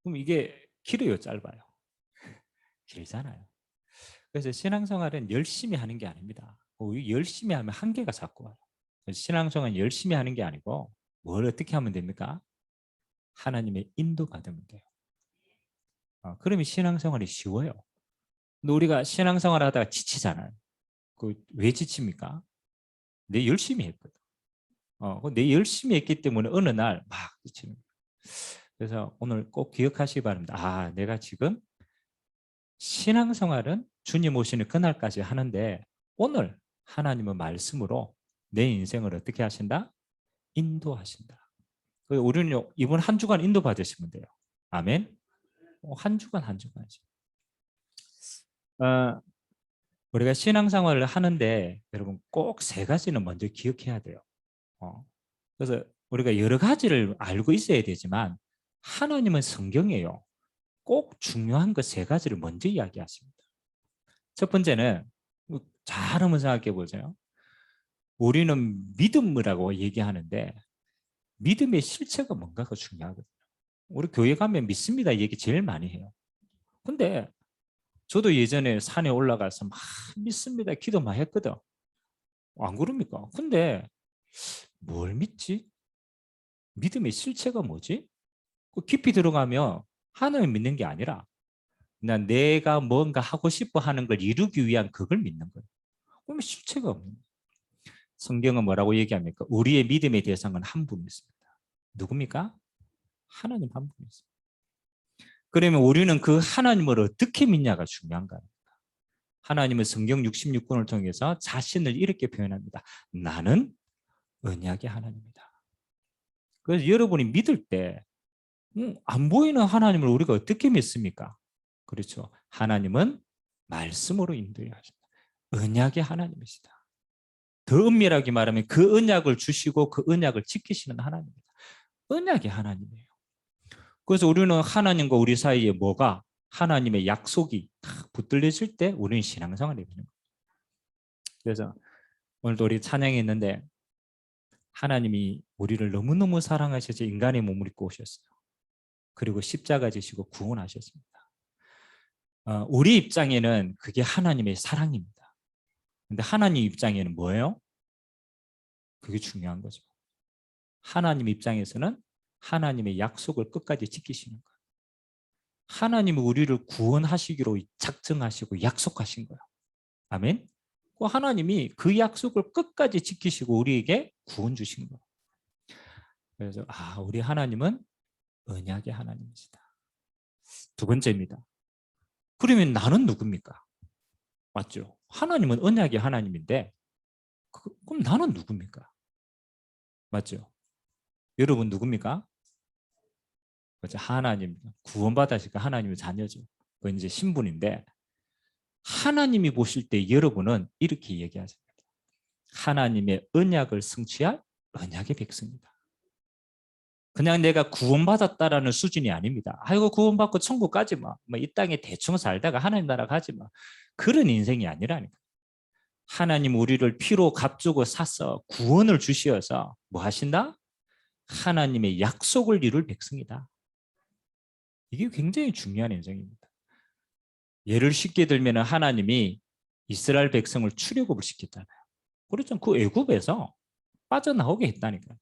그럼 이게 길어요, 짧아요? 길잖아요. 그래서 신앙생활은 열심히 하는 게 아닙니다. 열심히 하면 한계가 자꾸 와요. 그래서 신앙생활은 열심히 하는 게 아니고 뭘 어떻게 하면 됩니까? 하나님의 인도 받으면 돼요. 그러면 신앙생활이 쉬워요. 근데 우리가 신앙생활을 하다가 지치잖아요. 왜 지칩니까? 내 열심히 했거든. 내 열심히 했기 때문에 어느 날 막 지치는 거예요. 그래서 오늘 꼭 기억하시기 바랍니다. 내가 지금 신앙생활은 주님 오시는 그날까지 하는데 오늘 하나님은 말씀으로 내 인생을 어떻게 하신다? 인도하신다. 우리는 이번 한 주간 인도 받으시면 돼요. 아멘. 한 주간 한 주간씩. 우리가 신앙생활을 하는데 여러분 꼭 세 가지는 먼저 기억해야 돼요. 그래서 우리가 여러 가지를 알고 있어야 되지만 하나님은 성경이에요. 꼭 중요한 그 세 가지를 먼저 이야기하십니다. 첫 번째는 잘 한번 생각해 보세요. 우리는 믿음이라고 얘기하는데 믿음의 실체가 뭔가가 중요하거든요. 우리 교회 가면 믿습니다 얘기 제일 많이 해요. 근데 저도 예전에 산에 올라가서 막 믿습니다 기도 많이 했거든. 안 그럽니까? 근데 뭘 믿지? 믿음의 실체가 뭐지? 깊이 들어가면 하나님 믿는 게 아니라 그냥 내가 뭔가 하고 싶어 하는 걸 이루기 위한 그걸 믿는 거예요. 그러면 실체가 없는 거예요. 성경은 뭐라고 얘기합니까? 우리의 믿음의 대상은 한 분이 있습니다. 누굽니까? 하나님 한 분이 있습니다. 그러면 우리는 그 하나님을 어떻게 믿냐가 중요한 거예요. 하나님은 성경 66권을 통해서 자신을 이렇게 표현합니다. 나는 언약의 하나님이다. 그래서 여러분이 믿을 때 안 보이는 하나님을 우리가 어떻게 믿습니까? 그렇죠. 하나님은 말씀으로 인도해야 하신다. 언약의 하나님이시다. 더 은밀하게 말하면 그 언약을 주시고 그 언약을 지키시는 하나님입니다. 언약의 하나님이에요. 그래서 우리는 하나님과 우리 사이에 뭐가 하나님의 약속이 딱 붙들려질 때 우리는 신앙생활이 되는 거예요. 그래서 오늘도 우리 찬양했는데 하나님이 우리를 너무너무 사랑하셔서 인간의 몸을 입고 오셨어요. 그리고 십자가 지시고 구원하셨습니다. 우리 입장에는 그게 하나님의 사랑입니다. 근데 하나님 입장에는 뭐예요? 그게 중요한 거죠. 하나님 입장에서는 하나님의 약속을 끝까지 지키시는 거예요. 하나님이 우리를 구원하시기로 작정하시고 약속하신 거예요. 아멘. 하나님이 그 약속을 끝까지 지키시고 우리에게 구원 주신 거예요. 그래서 우리 하나님은 언약의 하나님이시다. 두 번째입니다. 그러면 나는 누굽니까? 맞죠? 하나님은 언약의 하나님인데 그럼 나는 누굽니까? 맞죠? 여러분 누굽니까? 맞죠? 하나님 구원받으시니까 하나님의 자녀죠. 그건 이제 신분인데 하나님이 보실 때 여러분은 이렇게 얘기하십니다. 하나님의 언약을 성취할 언약의 백성이다. 그냥 내가 구원받았다라는 수준이 아닙니다. 아이고 구원받고 천국 가지 마. 이 땅에 대충 살다가 하나님 나라 가지 마. 그런 인생이 아니라니까. 하나님 우리를 피로 값주고 사서 구원을 주시어서 뭐 하신다? 하나님의 약속을 이룰 백성이다. 이게 굉장히 중요한 인생입니다. 예를 쉽게 들면 하나님이 이스라엘 백성을 출애굽을 시켰잖아요. 그렇죠. 그 애굽에서 빠져나오게 했다니까요.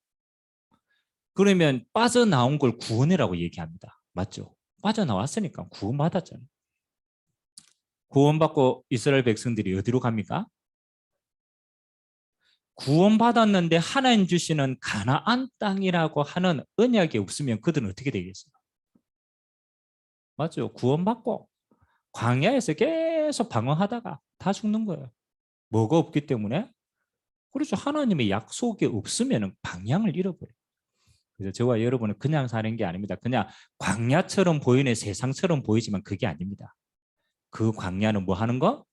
그러면 빠져나온 걸 구원이라고 얘기합니다. 맞죠? 빠져나왔으니까 구원받았잖아요. 구원받고 이스라엘 백성들이 어디로 갑니까? 구원받았는데 하나님 주시는 가나안 땅이라고 하는 언약이 없으면 그들은 어떻게 되겠어요? 맞죠? 구원받고 광야에서 계속 방황하다가 다 죽는 거예요. 뭐가 없기 때문에? 그렇죠. 하나님의 약속이 없으면 방향을 잃어버려요. 그래서 저와 여러분은 그냥 사는 게 아닙니다. 그냥 광야처럼 보이는 세상처럼 보이지만 그게 아닙니다. 그 광야는 뭐 하는 거?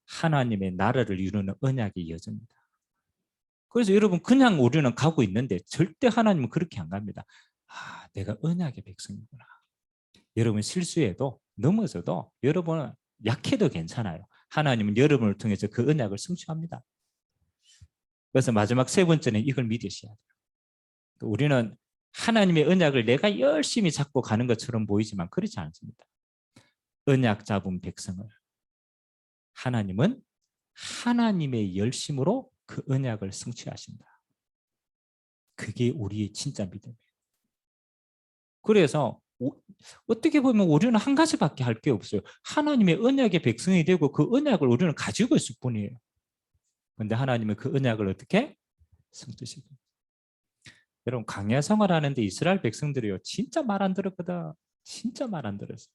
하나님의 나라를 이루는 언약의 여정입니다. 그래서 여러분 그냥 우리는 가고 있는데 절대 하나님은 그렇게 안 갑니다. 내가 언약의 백성이구나. 여러분 실수해도 넘어져도 여러분은 약해도 괜찮아요. 하나님은 여러분을 통해서 그 언약을 성취합니다. 그래서 마지막 세 번째는 이걸 믿으셔야 돼요. 우리는 하나님의 언약을 내가 열심히 잡고 가는 것처럼 보이지만 그렇지 않습니다. 언약 잡은 백성을 하나님은 하나님의 열심으로 그 언약을 성취하신다. 그게 우리의 진짜 믿음이에요. 그래서 어떻게 보면 우리는 한 가지밖에 할 게 없어요. 하나님의 언약의 백성이 되고 그 언약을 우리는 가지고 있을 뿐이에요. 그런데 하나님은 그 언약을 어떻게 성취시켜요? 여러분, 광야 생활하는데 이스라엘 백성들이요, 진짜 말 안 들었거든. 진짜 말 안 들었어요.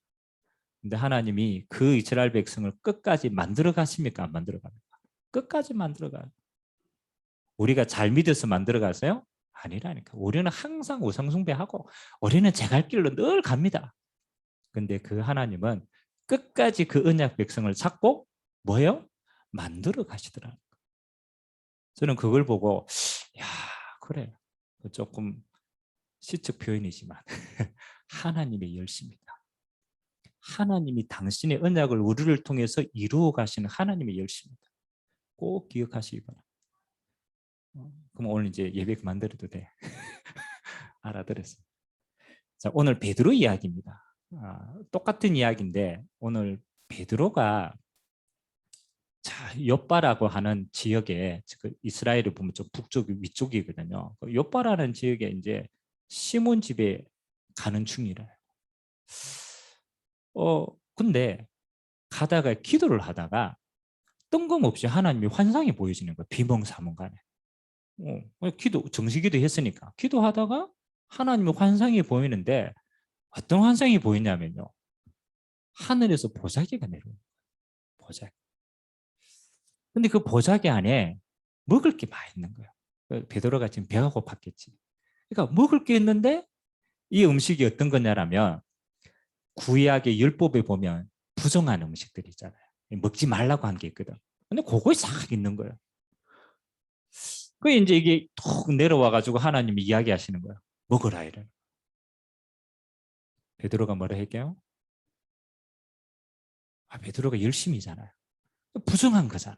근데 하나님이 그 이스라엘 백성을 끝까지 만들어 가십니까? 안 만들어 갑니까? 끝까지 만들어 가요. 우리가 잘 믿어서 만들어 가세요? 아니라니까. 우리는 항상 우상 숭배하고 우리는 제 갈 길로 늘 갑니다. 근데 그 하나님은 끝까지 그 언약 백성을 찾고 뭐예요? 만들어 가시더라고요. 저는 그걸 보고 야, 그래. 조금 시적 표현이지만 하나님의 열심이다. 하나님이 당신의 언약을 우리를 통해서 이루어 가시는 하나님의 열심이다. 꼭 기억하시기 바랍니다. 그럼 오늘 이제 예배 그만드려도 돼. 알아들었어요. 자, 오늘 베드로 이야기입니다. 똑같은 이야기인데 오늘 베드로가 요빠라고 하는 지역에 이스라엘을 보면 좀 북쪽 위쪽이거든요. 요빠라는 지역에 이제 시몬 집에 가는 중이래요. 근데 가다가 기도를 하다가 뜬금없이 하나님이 환상이 보여지는 거예요. 비몽사몽간에. 기도 정식기도 했으니까 기도하다가 하나님의 환상이 보이는데 어떤 환상이 보이냐면요. 하늘에서 보자기가 내려오는 거예요. 보자기. 근데 그 보자기 안에 먹을 게 많이 있는 거예요. 베드로가 지금 배가 고팠겠지. 그러니까 먹을 게 있는데 이 음식이 어떤 거냐라면 구약의 율법에 보면 부정한 음식들 있잖아요. 먹지 말라고 한 게 있거든. 근데 그거에 싹 있는 거예요. 그 이제 이게 툭 내려와 가지고 하나님이 이야기하시는 거예요. 먹으라 이래. 베드로가 뭐라 할게요? 베드로가 열심이잖아요. 부정한 거잖아.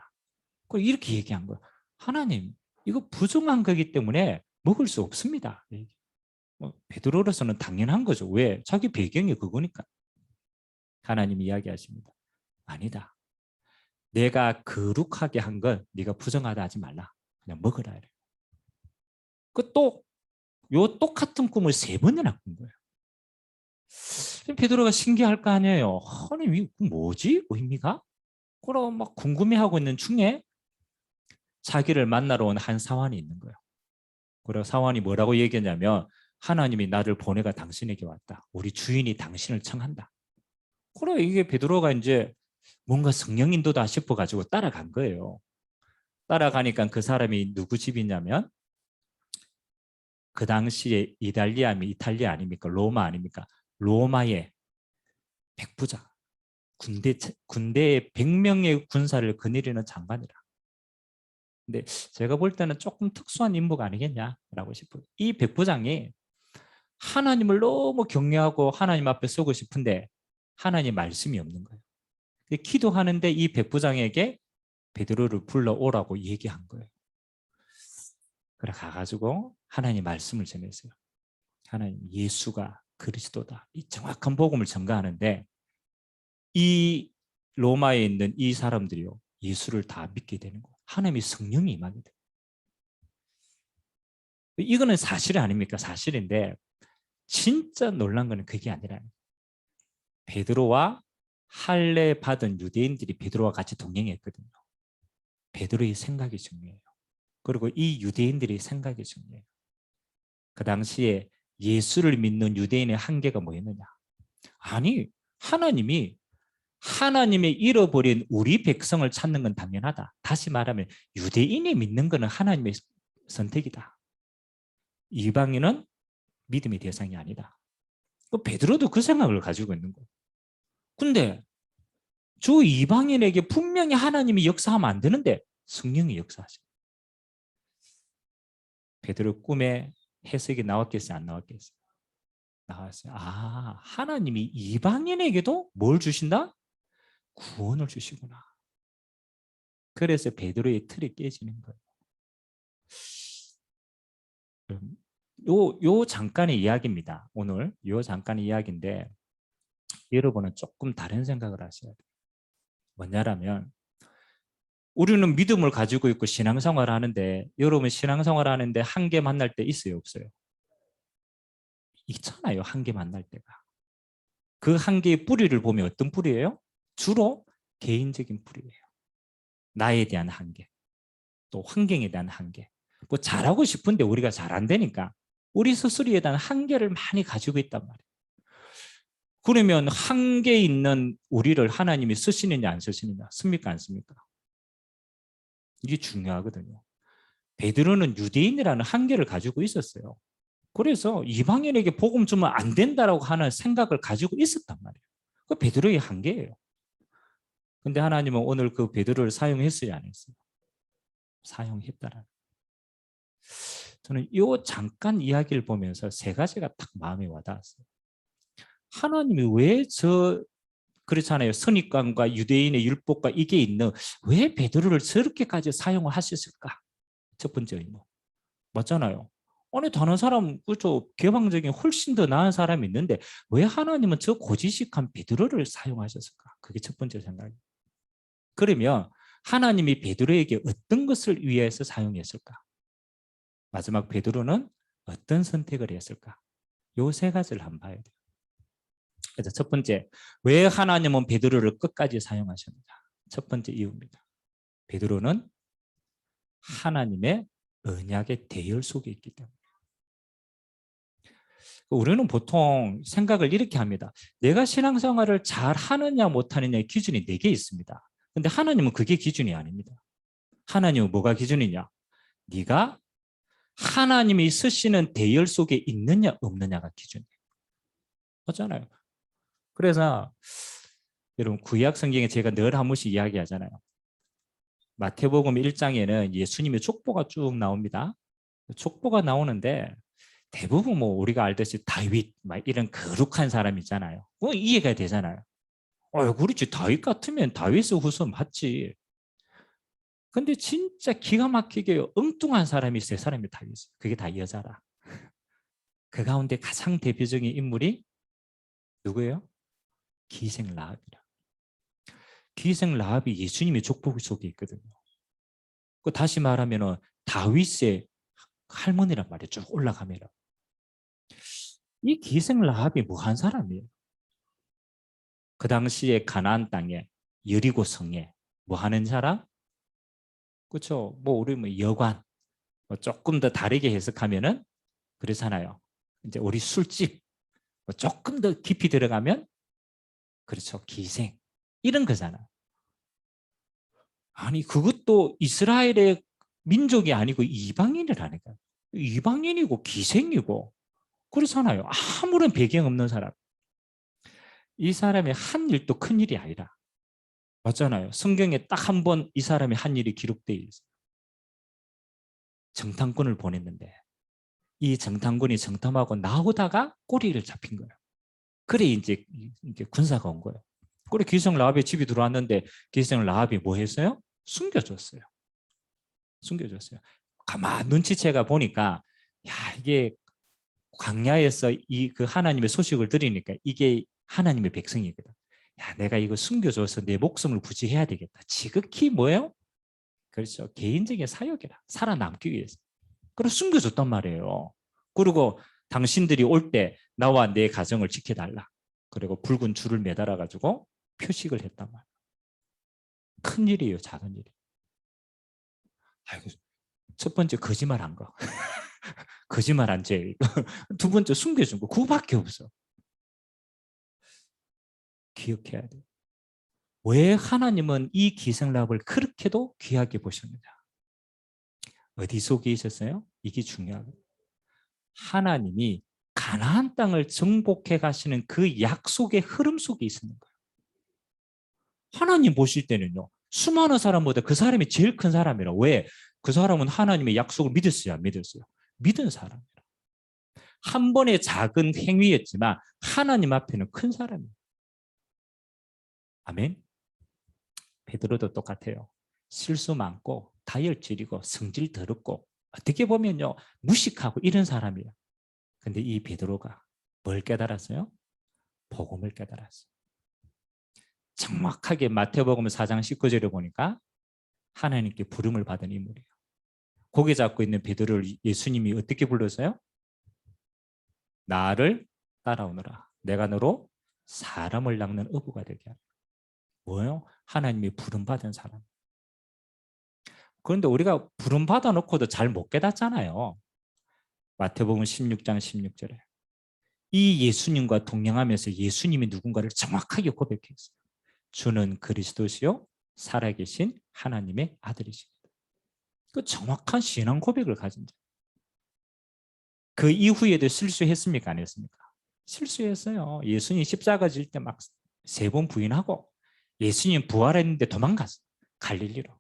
이렇게 얘기한 거예요. 하나님, 이거 부정한 거기 때문에 먹을 수 없습니다. 베드로로서는 당연한 거죠. 왜? 자기 배경이 그거니까. 하나님이 이야기하십니다. 아니다. 내가 거룩하게 한 건 네가 부정하다 하지 말라. 그냥 먹으라 이래. 요 똑같은 꿈을 3번이나 꾼 거예요. 베드로가 신기할 거 아니에요. 하나님, 이거 뭐지? 의미가? 그럼 막 궁금해하고 있는 중에 자기를 만나러 온 한 사환이 있는 거예요. 그리고 사환이 뭐라고 얘기했냐면 하나님이 나를 보내가 당신에게 왔다. 우리 주인이 당신을 청한다. 그래 이게 베드로가 이제 뭔가 성령 인도다 싶어가지고 따라간 거예요. 따라가니까 그 사람이 누구 집이냐면 그 당시에 이탈리아 아닙니까? 로마 아닙니까? 로마의 백부장, 군대의 100명의 군사를 거느리는 장관이라. 근데 제가 볼 때는 조금 특수한 인물가 아니겠냐라고 싶어요. 이 백부장이 하나님을 너무 경외하고 하나님 앞에 서고 싶은데 하나님 말씀이 없는 거예요. 기도하는데 이 백부장에게 베드로를 불러오라고 얘기한 거예요. 그래 가가지고 하나님 말씀을 전했어요. 하나님 예수가 그리스도다. 이 정확한 복음을 전가하는데 이 로마에 있는 이 사람들이요. 예수를 다 믿게 되는 거예요. 하나님의 성령이 임하게 돼요. 이거는 사실 아닙니까? 사실인데 진짜 놀란 거는 그게 아니라 베드로와 할례 받은 유대인들이 베드로와 같이 동행했거든요. 베드로의 생각이 중요해요. 그리고 이 유대인들의 생각이 중요해요. 그 당시에 예수를 믿는 유대인의 한계가 뭐였느냐? 아니, 하나님의 잃어버린 우리 백성을 찾는 건 당연하다. 다시 말하면 유대인이 믿는 것은 하나님의 선택이다. 이방인은 믿음의 대상이 아니다. 베드로도 그 생각을 가지고 있는 거예요. 근데 저 이방인에게 분명히 하나님이 역사하면 안 되는데 성령이 역사하죠. 베드로 꿈에 해석이 나왔겠어요? 안 나왔겠어요? 나왔어요. 하나님이 이방인에게도 뭘 주신다? 구원을 주시구나. 그래서 베드로의 틀이 깨지는 거예요. 요 잠깐의 이야기입니다. 오늘 요 잠깐의 이야기인데 여러분은 조금 다른 생각을 하셔야 돼요. 뭐냐라면 우리는 믿음을 가지고 있고 신앙생활을 하는데 여러분 신앙생활 하는데 한계 만날 때 있어요, 없어요? 있잖아요. 한계 만날 때가. 그 한계의 뿌리를 보면 어떤 뿌리예요? 주로 개인적인 뿌리예요. 나에 대한 한계, 또 환경에 대한 한계. 뭐 잘하고 싶은데 우리가 잘 안 되니까 우리 스스로에 대한 한계를 많이 가지고 있단 말이에요. 그러면 한계 있는 우리를 하나님이 쓰시느냐 안 쓰시느냐? 씁니까 안 씁니까? 이게 중요하거든요. 베드로는 유대인이라는 한계를 가지고 있었어요. 그래서 이방인에게 복음 주면 안 된다라고 하는 생각을 가지고 있었단 말이에요. 그 베드로의 한계예요. 근데 하나님은 오늘 그 베드로를 사용했어요, 안 했어요? 사용했다라는. 저는 이 잠깐 이야기를 보면서 세 가지가 딱 마음에 와닿았어요. 하나님이 왜 그렇잖아요. 선입관과 유대인의 율법과 이게 있는 왜 베드로를 저렇게까지 사용을 하셨을까? 첫 번째 의문. 맞잖아요. 아니 다른 사람 그죠 개방적인 훨씬 더 나은 사람이 있는데 왜 하나님은 저 고지식한 베드로를 사용하셨을까? 그게 첫 번째 생각이에요. 그러면 하나님이 베드로에게 어떤 것을 위해서 사용했을까? 마지막 베드로는 어떤 선택을 했을까? 요 세 가지를 한번 봐야 돼요. 그래서 첫 번째, 왜 하나님은 베드로를 끝까지 사용하셨는가? 첫 번째 이유입니다. 베드로는 하나님의 언약의 대열 속에 있기 때문에. 우리는 보통 생각을 이렇게 합니다. 내가 신앙생활을 잘 하느냐 못하느냐의 기준이 4개 있습니다. 근데 하나님은 그게 기준이 아닙니다. 하나님은 뭐가 기준이냐? 네가 하나님이 쓰시는 대열 속에 있느냐 없느냐가 기준이에요. 맞잖아요. 그래서 여러분 구약 성경에 제가 늘 한 번씩 이야기하잖아요. 마태복음 1장에는 예수님의 족보가 쭉 나옵니다. 족보가 나오는데 대부분 뭐 우리가 알듯이 다윗 막 이런 거룩한 사람 있잖아요. 그거 이해가 되잖아요. 그렇지. 다윗 같으면 다윗의 후손 맞지. 근데 진짜 기가 막히게 엉뚱한 사람이 세 사람이 다 있어요. 그게 다 여자라. 그 가운데 가장 대표적인 인물이 누구예요? 기생 라합이라. 기생 라합이 예수님의 족보 속에 있거든요. 그 다시 말하면은 다윗의 할머니란 말이에요. 쭉 올라가면 이 기생 라합이 뭐 한 사람이에요? 그 당시에 가나안 땅에 여리고 성에 뭐 하는 사람? 그렇죠? 뭐 우리 뭐 여관 뭐 조금 더 다르게 해석하면은 그렇잖아요. 이제 우리 술집 뭐 조금 더 깊이 들어가면 그렇죠. 기생 이런 거잖아. 아니 그것도 이스라엘의 민족이 아니고 이방인이라니까. 이방인이고 기생이고 그렇잖아요. 아무런 배경 없는 사람. 이 사람의 한 일도 큰 일이 아니라 맞잖아요. 성경에 딱 한 번 이 사람의 한 일이 기록되어 있어요. 정탐꾼을 보냈는데 이 정탐꾼이 정탐하고 나오다가 꼬리를 잡힌 거예요. 그래 이제 군사가 온 거예요. 그래 기생 라합의 집이 들어왔는데 기생 라합이 뭐 했어요? 숨겨줬어요. 숨겨줬어요. 가만 눈치채가 보니까 야 이게 광야에서 이 그 하나님의 소식을 들으니까 이게 하나님의 백성이거든. 야 내가 이거 숨겨줘서 내 목숨을 부지해야 되겠다. 지극히 뭐예요? 그렇죠. 개인적인 사역이라 살아남기 위해서. 그래서 숨겨줬단 말이에요. 그리고 당신들이 올 때 나와 내 가정을 지켜달라. 그리고 붉은 줄을 매달아 가지고 표식을 했단 말이에요. 큰 일이에요, 작은 일이. 아이고, 첫 번째 거짓말한 거. 거짓말한 죄. 두 번째 숨겨준 거. 그거밖에 없어. 기억해야 돼. 왜 하나님은 이 기생랍을 그렇게도 귀하게 보셨느냐? 어디 속에 있었어요? 이게 중요하거든요. 하나님이 가나안 땅을 정복해 가시는 그 약속의 흐름 속에 있는 거예요. 하나님 보실 때는요. 수많은 사람보다 그 사람이 제일 큰 사람이라. 왜? 그 사람은 하나님의 약속을 믿었어요? 안 믿었어요? 믿은 사람이라. 한 번의 작은 행위였지만 하나님 앞에는 큰 사람이에요. 아멘. 베드로도 똑같아요. 실수 많고 다혈질이고 성질 더럽고 어떻게 보면요 무식하고 이런 사람이에요. 근데 이 베드로가 뭘 깨달았어요? 복음을 깨달았어요. 정확하게 마태복음 4장 19절에 보니까 하나님께 부름을 받은 인물이에요. 고개 잡고 있는 베드로를 예수님이 어떻게 불렀어요? 나를 따라오너라. 내가 너로 사람을 낚는 어부가 되게 하라. 뭐예요? 하나님이 부름받은 사람. 그런데 우리가 부름받아 놓고도 잘 못 깨닫잖아요. 마태복음 16장 16절에 이 예수님과 동행하면서 예수님이 누군가를 정확하게 고백했어요. 주는 그리스도시요 살아계신 하나님의 아들이십니다. 그 정확한 신앙 고백을 가진 자. 그 이후에도 실수했습니까? 안 했습니까? 실수했어요. 예수님 십자가 질 때 막 3번 부인하고 예수님 부활했는데 도망갔어요. 갈릴리로.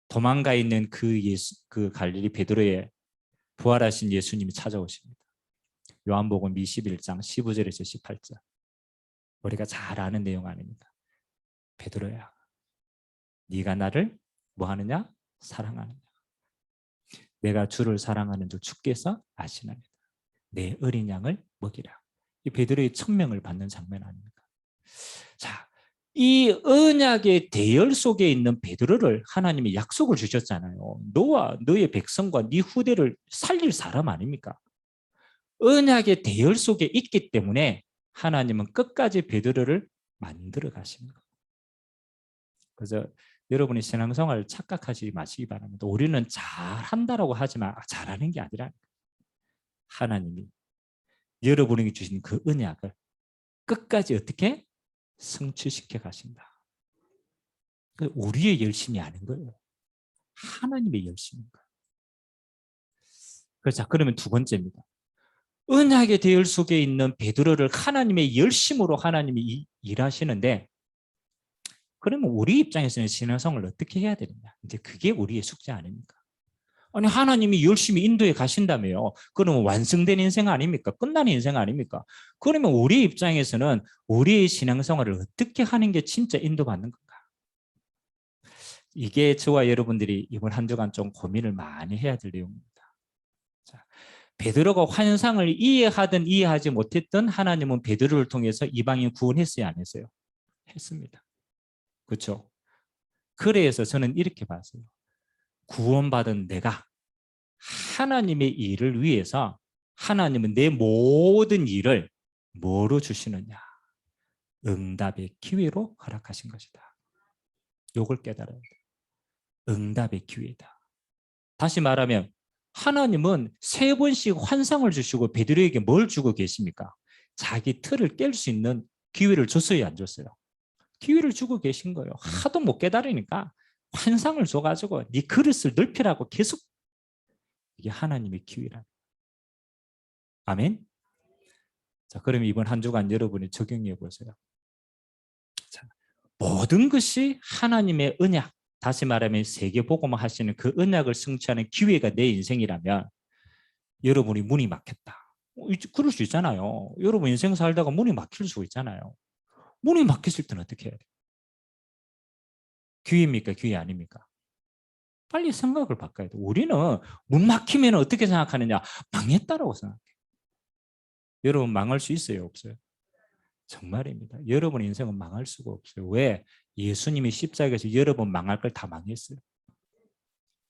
도망가 있는 그 갈릴리 베드로의 부활하신 예수님이 찾아오십니다. 요한복음 21장 15절에서 18절. 우리가 잘 아는 내용 아닙니까? 베드로야, 네가 나를 뭐 하느냐? 사랑하느냐? 내가 주를 사랑하는 줄 주께서 아시나이다. 내 어린 양을 먹이라. 이 베드로의 천명을 받는 장면 아닙니까? 자, 이 언약의 대열 속에 있는 베드로를 하나님이 약속을 주셨잖아요. 너와 너의 백성과 네 후대를 살릴 사람 아닙니까? 언약의 대열 속에 있기 때문에 하나님은 끝까지 베드로를 만들어 가십니다. 그래서 여러분이 신앙생활을 착각하지 마시기 바랍니다. 우리는 잘한다라고 하지만 잘하는 게 아니라 하나님이 여러분에게 주신 그 언약을 끝까지 어떻게 성취시켜 가신다. 우리의 열심이 아닌 거예요. 하나님의 열심인 거예요. 자, 그러면 두 번째입니다. 언약의 대열 속에 있는 베드로를 하나님의 열심으로 하나님이 일하시는데, 그러면 우리 입장에서는 신앙생활을 어떻게 해야 되느냐? 이제 그게 우리의 숙제 아닙니까? 아니, 하나님이 열심히 인도에 가신다며요. 그러면 완성된 인생 아닙니까? 끝난 인생 아닙니까? 그러면 우리 입장에서는 우리의 신앙생활을 어떻게 하는 게 진짜 인도받는 건가? 이게 저와 여러분들이 이번 한 주간 좀 고민을 많이 해야 될 내용입니다. 자, 베드로가 환상을 이해하든 이해하지 못했든 하나님은 베드로를 통해서 이방인 구원했어요, 안 했어요? 했습니다. 그렇죠? 그래서 저는 이렇게 봤어요. 구원받은 내가 하나님의 일을 위해서 하나님은 내 모든 일을 뭐로 주시느냐? 응답의 기회로 허락하신 것이다. 이걸 깨달아야 돼. 응답의 기회다. 다시 말하면 하나님은 3번씩 환상을 주시고 베드로에게 뭘 주고 계십니까? 자기 틀을 깰 수 있는 기회를 줬어요, 안 줬어요? 기회를 주고 계신 거예요. 하도 못 깨달으니까 환상을 줘가지고 네 그릇을 넓히라고 계속. 이게 하나님의 기회라. 아멘. 자, 그러면 이번 한 주간 여러분이 적용해 보세요. 자, 모든 것이 하나님의 언약, 다시 말하면 세계복음을 하시는 그 언약을 성취하는 기회가 내 인생이라면 여러분이 문이 막혔다. 그럴 수 있잖아요. 여러분 인생 살다가 문이 막힐 수 있잖아요. 문이 막혔을 때는 어떻게 해야 돼요? 기회입니까? 기회 아닙니까? 빨리 생각을 바꿔야 돼요. 우리는 문 막히면 어떻게 생각하느냐? 망했다라고 생각해요. 여러분 망할 수 있어요? 없어요? 정말입니다. 여러분 인생은 망할 수가 없어요. 왜? 예수님이 십자가에서 여러분 망할 걸 다 망했어요.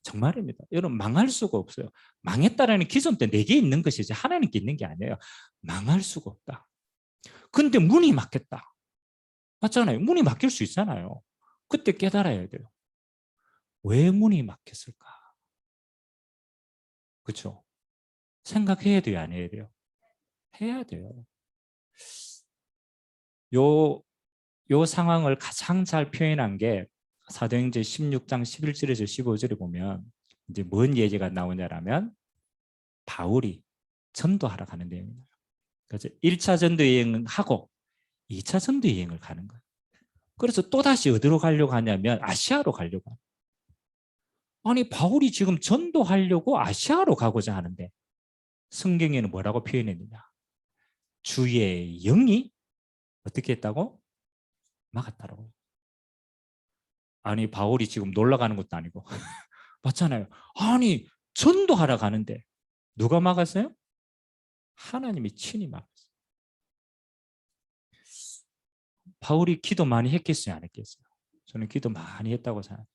정말입니다. 여러분 망할 수가 없어요. 망했다라는 기존 때 내게 있는 것이지 하나님께 있는 게 아니에요. 망할 수가 없다. 근데 문이 막혔다. 맞잖아요. 문이 막힐 수 있잖아요. 그때 깨달아야 돼요. 왜 문이 막혔을까? 그렇죠? 생각해야 돼요, 안 해야 돼요? 해야 돼요. 요 상황을 가장 잘 표현한 게 사도행전 16장 11절에서 15절에 보면 이제 뭔 얘기가 나오냐라면 바울이 전도하러 가는 내용이에요. 그래서 1차 전도 여행은 하고 2차 전도 여행을 가는 거예요. 그래서 또다시 어디로 가려고 하냐면 아시아로 가려고 합니다. 아니 바울이 지금 전도하려고 아시아로 가고자 하는데 성경에는 뭐라고 표현했느냐? 주의 영이 어떻게 했다고? 막았다라고. 아니 바울이 지금 놀러 가는 것도 아니고 맞잖아요. 아니 전도하러 가는데 누가 막았어요? 하나님이 친히 막았어요. 바울이 기도 많이 했겠어요, 안 했겠어요? 저는 기도 많이 했다고 생각해요.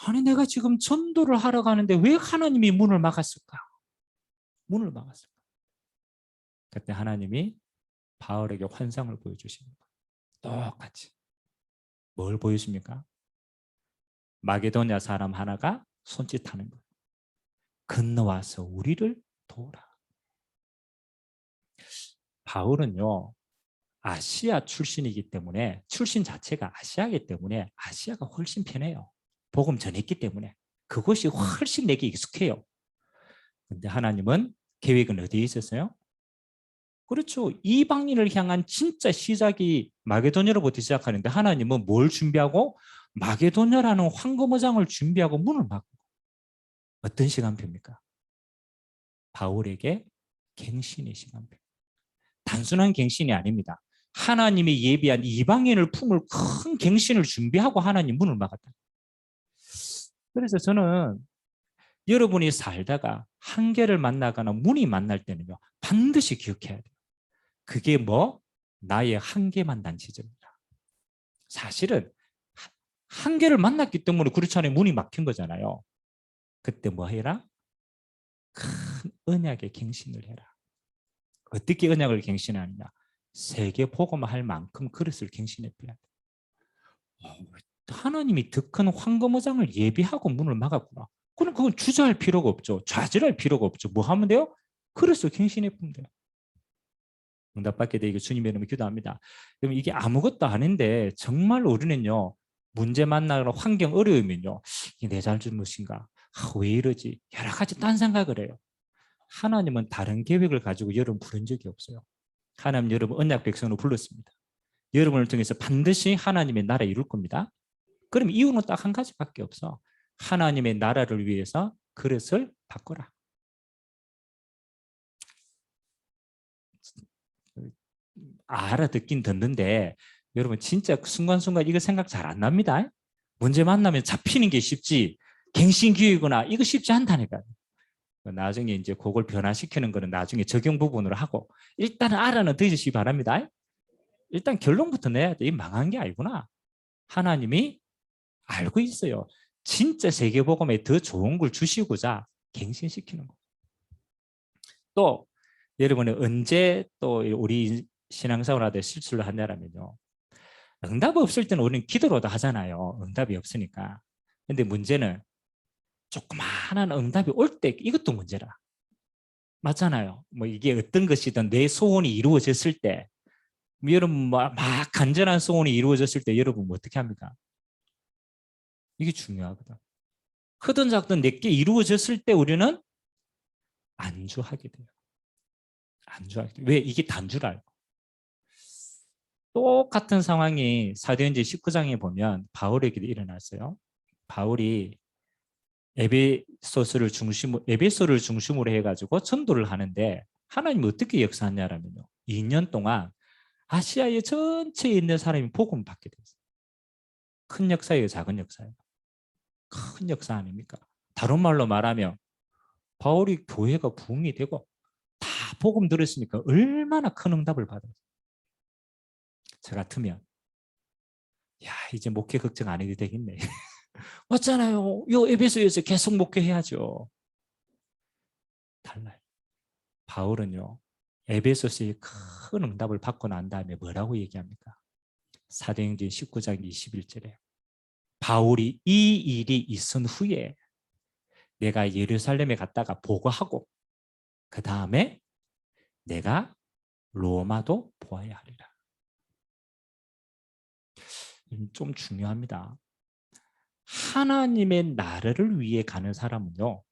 아니 내가 지금 전도를 하러 가는데 왜 하나님이 문을 막았을까? 문을 막았을까? 그때 하나님이 바울에게 환상을 보여주십니다. 똑같이. 뭘 보여줍니까? 마게도냐 사람 하나가 손짓하는 거예요. 건너와서 우리를 도우라. 바울은요, 아시아 출신이기 때문에, 출신 자체가 아시아이기 때문에 아시아가 훨씬 편해요. 복음 전했기 때문에. 그것이 훨씬 내게 익숙해요. 근데 하나님은 계획은 어디에 있었어요? 그렇죠. 이방인을 향한 진짜 시작이 마게도냐로부터 시작하는데 하나님은 뭘 준비하고? 마게도냐라는 황금어장을 준비하고 문을 막고. 어떤 시간표입니까? 바울에게 갱신의 시간표. 단순한 갱신이 아닙니다. 하나님이 예비한 이방인을 품을 큰 갱신을 준비하고 하나님 문을 막았다. 그래서 저는 여러분이 살다가 한계를 만나거나 문이 만날 때는요, 반드시 기억해야 돼요. 그게 뭐? 나의 한계만 난 지점이다. 사실은 한계를 만났기 때문에 그렇잖아요. 문이 막힌 거잖아요. 그때 뭐 해라? 큰 언약의 갱신을 해라. 어떻게 언약을 갱신하느냐? 세계 복음할 만큼 그릇을 갱신해 빼야 돼. 하나님이 더 큰 황금어장을 예비하고 문을 막았구나. 그럼 그건 주저할 필요가 없죠. 좌절할 필요가 없죠. 뭐 하면 돼요? 그릇을 갱신해 보면 돼요. 응답받게 되기를 주님의 이름으로 기도합니다. 그럼 이게 아무것도 아닌데 정말 우리는요, 문제 만나거나 환경 어려우면요, 이게 내 잘못인가? 왜 이러지? 여러 가지 딴 생각을 해요. 하나님은 다른 계획을 가지고 여러분 부른 적이 없어요. 하나님 여러분 언약 백성으로 불렀습니다. 여러분을 통해서 반드시 하나님의 나라 이룰 겁니다. 그럼 이유는 딱 한 가지밖에 없어. 하나님의 나라를 위해서 그릇을 바꿔라. 알아듣긴 듣는데 여러분 진짜 순간순간 이거 생각 잘 안 납니다. 문제 만나면 잡히는 게 쉽지 갱신교육이거나 이거 쉽지 않다니까요. 나중에 이제 그걸 변화시키는 거는 나중에 적용 부분으로 하고 일단은 알아는 드시기 바랍니다. 일단 결론부터 내야 돼. 이 망한 게 아니구나. 하나님이 알고 있어요. 진짜 세계복음에 더 좋은 걸 주시고자 갱신시키는 거. 또 여러분이 언제 또 우리 신앙생활하다 실수를 하냐면요. 응답 없을 때는 우리는 기도로도 하잖아요. 응답이 없으니까. 근데 문제는 조그마한 응답이 올 때 이것도 문제라. 맞잖아요. 뭐 이게 어떤 것이든 내 소원이 이루어졌을 때 여러분 막 간절한 소원이 이루어졌을 때 여러분 뭐 어떻게 합니까? 이게 중요하거든. 크든 작든 내게 이루어졌을 때 우리는 안주하게 돼요. 안주하게 돼요. 왜? 이게 단줄 알고. 똑같은 상황이 사도행전 19장에 보면 바울에게도 일어났어요. 바울이 에베소를 중심으로 해가지고 전도를 하는데 하나님이 어떻게 역사하냐면요. 2년 동안 아시아의 전체에 있는 사람이 복음을 받게 됐어요. 큰 역사예요, 작은 역사예요? 큰 역사 아닙니까? 다른 말로 말하면 바울이 교회가 부흥이 되고 다 복음 들었으니까 얼마나 큰 응답을 받았어요. 저 같으면 야 이제 목회 걱정 안 해도 되겠네. 맞잖아요. 요 에베소에서 계속 목회해야죠. 달라요. 바울은요. 에베소서의 큰 응답을 받고 난 다음에 뭐라고 얘기합니까? 사도행전 19장 21절에 바울이 이 일이 있은 후에 내가 예루살렘에 갔다가 보고하고 그 다음에 내가 로마도 보아야 하리라. 좀 중요합니다. 하나님의 나라를 위해 가는 사람은요.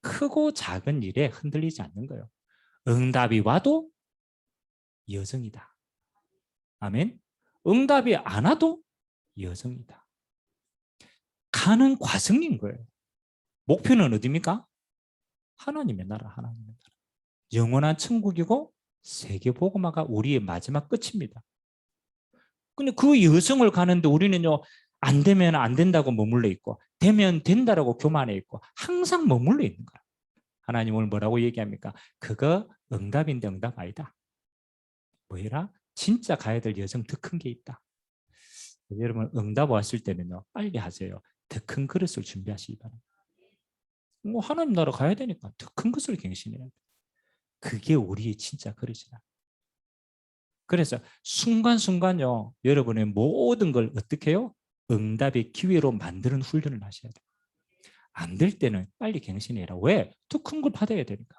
크고 작은 일에 흔들리지 않는 거예요. 응답이 와도 여정이다. 아멘. 응답이 안 와도 여정이다. 가는 과정인 거예요. 목표는 어디입니까? 하나님의 나라, 하나님의 나라. 영원한 천국이고 세계 복음화가 우리의 마지막 끝입니다. 근데 그 여정을 가는데 우리는요, 안 되면 안 된다고 머물러 있고, 되면 된다라고 교만해 있고, 항상 머물러 있는 거야. 하나님을 뭐라고 얘기합니까? 그거 응답인데 응답 아니다. 뭐해라? 진짜 가야 될 여정 더 큰 게 있다. 여러분 응답 왔을 때는요, 빨리 하세요. 더 큰 그릇을 준비하시기 바랍니다. 뭐 하나님 나라 가야 되니까 더 큰 것을 갱신해야 돼. 그게 우리의 진짜 그릇이다. 그래서 순간순간요, 여러분의 모든 걸 어떻게 해요? 응답의 기회로 만드는 훈련을 하셔야 돼요. 안 될 때는 빨리 갱신해라. 왜? 더 큰 걸 받아야 되니까.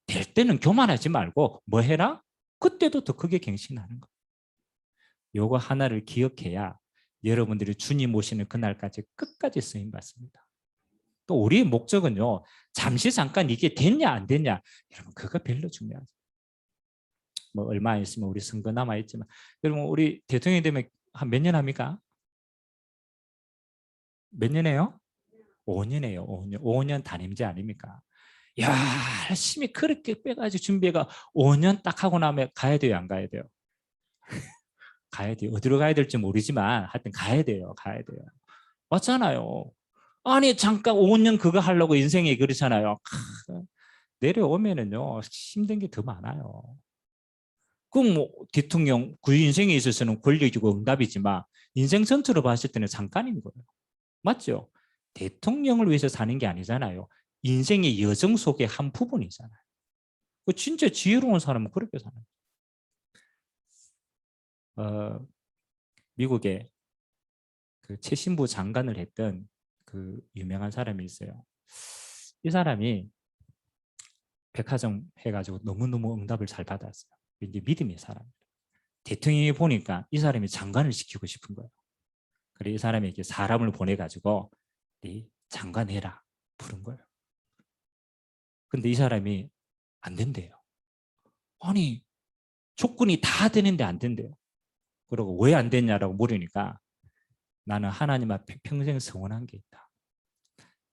될 때는 교만하지 말고 뭐 해라? 그때도 더 크게 갱신하는 거. 요거 하나를 기억해야 여러분들이 주님 오시는 그날까지 끝까지 쓰임 받습니다. 또 우리의 목적은요, 잠시 잠깐 이게 됐냐 안 됐냐, 여러분 그거 별로 중요하죠. 뭐 얼마 있으면 우리 선거 남아 있지만, 여러분 우리 대통령이 되면 한 몇 년 합니까? 몇 년 해요? 5년 해요. 5년. 5년 단임제 아닙니까? 야, 열심히 그렇게 빼가지고 준비해가 5년 딱 하고 나면 가야 돼요, 안 가야 돼요? 가야 돼요. 어디로 가야 될지 모르지만 하여튼 가야 돼요. 가야 돼요. 맞잖아요. 아니 잠깐 5년 그거 하려고 인생이 그렇잖아요. 내려오면은요 힘든 게 더 많아요. 그럼 뭐 대통령 그 인생에 있어서는 권력이고 응답이지만 인생 전체로 봤을 때는 잠깐인 거예요. 맞죠? 대통령을 위해서 사는 게 아니잖아요. 인생의 여정 속의 한 부분이잖아요. 그 진짜 지혜로운 사람은 그렇게 사는 거예요. 미국에 그 최신부 장관을 했던 그 유명한 사람이 있어요. 이 사람이 백화점 해가지고 너무너무 응답을 잘 받았어요. 이제 믿음의 사람. 대통령이 보니까 이 사람이 장관을 시키고 싶은 거예요. 그래서 이 사람이 이렇게 사람을 보내가지고 네 장관 해라 부른 거예요. 근데 이 사람이 안 된대요. 아니 조건이 다 되는데 안 된대요. 그리고 왜 안 됐냐라고 물으니까 나는 하나님 앞에 평생 서원한 게 있다.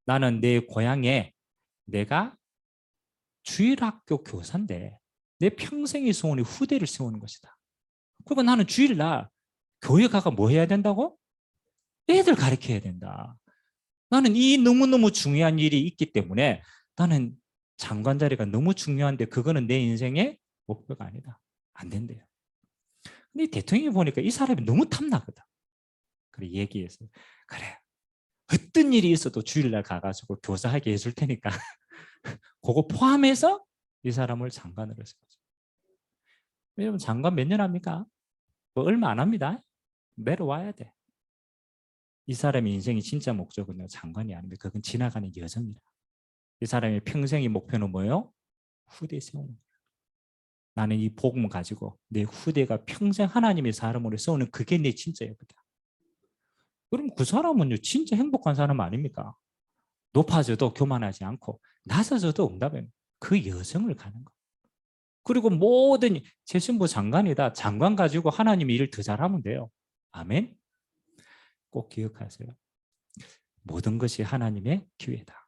나는 내 고향에 내가 주일학교 교사인데 내 평생의 소원이 후대를 세우는 것이다. 그리고 나는 주일날 교회 가가 뭐 해야 된다고? 애들 가르쳐야 된다. 나는 이 너무너무 중요한 일이 있기 때문에 나는 장관 자리가 너무 중요한데 그거는 내 인생의 목표가 아니다. 안 된대요. 근데 대통령이 보니까 이 사람이 너무 탐나거든. 그래 얘기해서 그래 어떤 일이 있어도 주일날 가가지고 교사하게 해줄 테니까 그거 포함해서 이 사람을 장관으로 했어요. 여러분 장관 몇 년 합니까? 뭐 얼마 안 합니다. 내려와야 돼. 이 사람의 인생이 진짜 목적은 장관이 아닙니다. 그건 지나가는 여정이다. 이 사람의 평생의 목표는 뭐예요? 후대 세우는 거예요. 나는 이 복음을 가지고 내 후대가 평생 하나님의 사람으로 세우는 그게 내 진짜 예쁘다. 그럼 그 사람은 진짜 행복한 사람 아닙니까? 높아져도 교만하지 않고 낮아져도 응답해. 그 여정을 가는 거. 그리고 모든 최신부 장관이다. 장관 가지고 하나님의 일을 더 잘하면 돼요. 아멘. 꼭 기억하세요. 모든 것이 하나님의 기회다.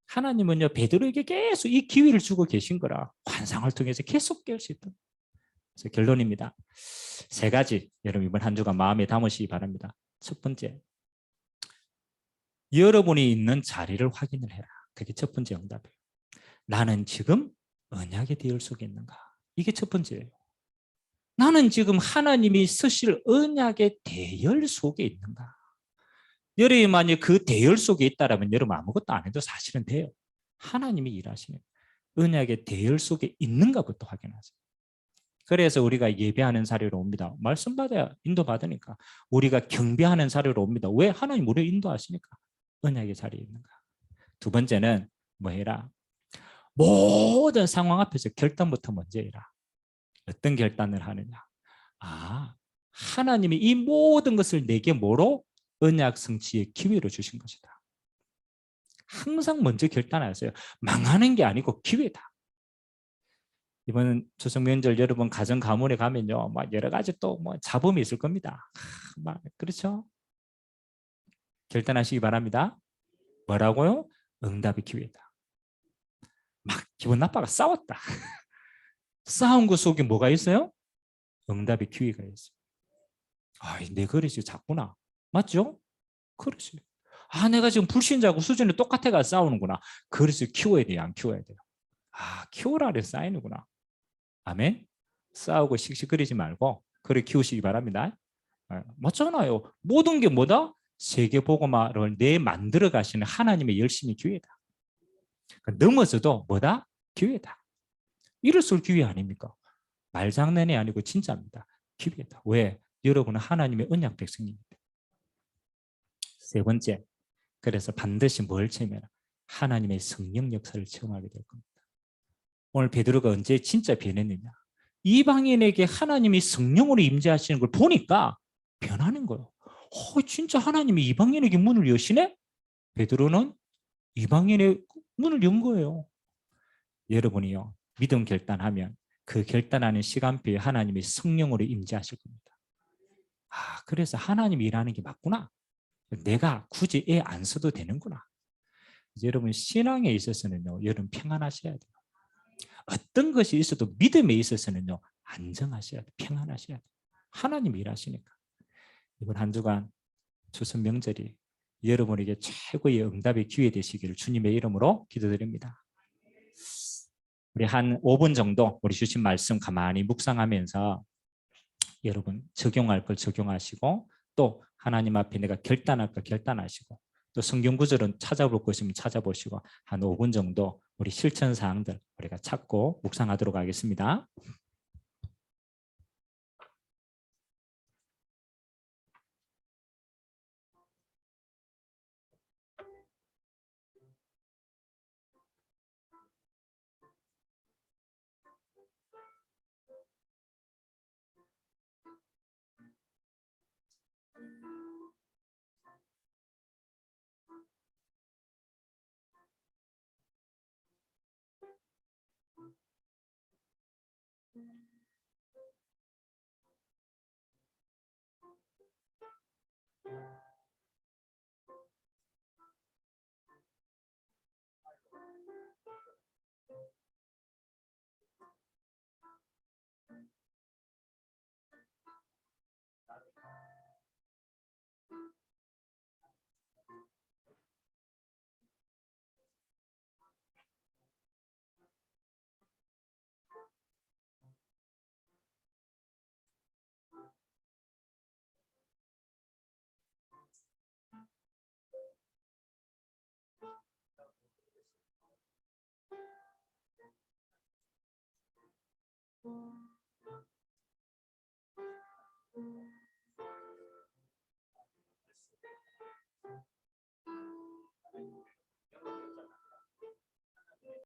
하나님은요 베드로에게 계속 이 기회를 주고 계신 거라 환상을 통해서 계속 깰 수 있다. 그래서 결론입니다. 세 가지 여러분 이번 한 주간 마음에 담으시기 바랍니다. 첫 번째, 여러분이 있는 자리를 확인을 해라. 그게 첫 번째 응답이에요. 나는 지금 언약의 대열 속에 있는가? 이게 첫 번째예요. 나는 지금 하나님이 쓰실 언약의 대열 속에 있는가? 여러분이 만약 그 대열 속에 있다면 여러분 아무것도 안 해도 사실은 돼요. 하나님이 일하시는 언약의 대열 속에 있는가부터 확인하세요. 그래서 우리가 예배하는 자리로 옵니다. 말씀 받아야 인도받으니까. 우리가 경배하는 자리로 옵니다. 왜? 하나님 우리를 인도하시니까. 언약의 자리에 있는가. 두 번째는 뭐 해라? 모든 상황 앞에서 결단부터 먼저 해라. 어떤 결단을 하느냐? 아, 하나님이 이 모든 것을 내게 뭐로? 언약 성취의 기회로 주신 것이다. 항상 먼저 결단하세요. 망하는 게 아니고 기회다. 이번 추석 명절 여러분 가정 가문에 가면요, 막 여러 가지 또 뭐 잡음이 있을 겁니다. 막 그렇죠? 결단하시기 바랍니다. 뭐라고요? 응답의 기회다. 막 기분 나빠가 싸웠다. 싸운 것 속에 뭐가 있어요? 응답의 기회가 있어요. 아, 내 그릇이 작구나. 맞죠? 그릇이. 내가 지금 불신자고 수준이 똑같아가 싸우는구나. 그래서 키워야 돼요, 안 키워야 돼요? 키우라 그래서 쌓이는구나. 아멘. 싸우고 씩씩거리지 말고 그래 키우시기 바랍니다. 맞잖아요. 모든 게 뭐다? 세계복음화를 내 만들어 가시는 하나님의 열심히 기회다. 넘어져도 뭐다? 기회다. 이럴수록 기회 아닙니까? 말장난이 아니고 진짜입니다. 기회다. 왜? 여러분은 하나님의 언약 백성입니다. 세 번째, 그래서 반드시 뭘 체험해라? 하나님의 성령 역사를 체험하게 될 겁니다. 오늘 베드로가 언제 진짜 변했느냐? 이방인에게 하나님이 성령으로 임재하시는 걸 보니까 변하는 거예요. 진짜 하나님이 이방인에게 문을 여시네? 베드로는 이방인의 문을 연 거예요. 여러분이요, 믿음 결단하면 그 결단하는 시간표에 하나님이 성령으로 임재하실 겁니다. 그래서 하나님이 일하는 게 맞구나. 내가 굳이 애 안 써도 되는구나. 여러분 신앙에 있어서는요, 여러분 평안하셔야 돼요. 어떤 것이 있어도 믿음에 있어서는요, 안정하셔야 돼요. 평안하셔야 돼요. 하나님이 일하시니까. 이번 한 주간 추석 명절이 여러분에게 최고의 응답의 기회 되시기를 주님의 이름으로 기도드립니다. 우리 한 5분 정도 우리 주신 말씀 가만히 묵상하면서 여러분 적용할 걸 적용하시고 또 하나님 앞에 내가 결단할 걸 결단하시고 또 성경 구절은 찾아볼 것이면 찾아보시고 한 5분 정도 우리 실천 사항들 우리가 찾고 묵상하도록 하겠습니다.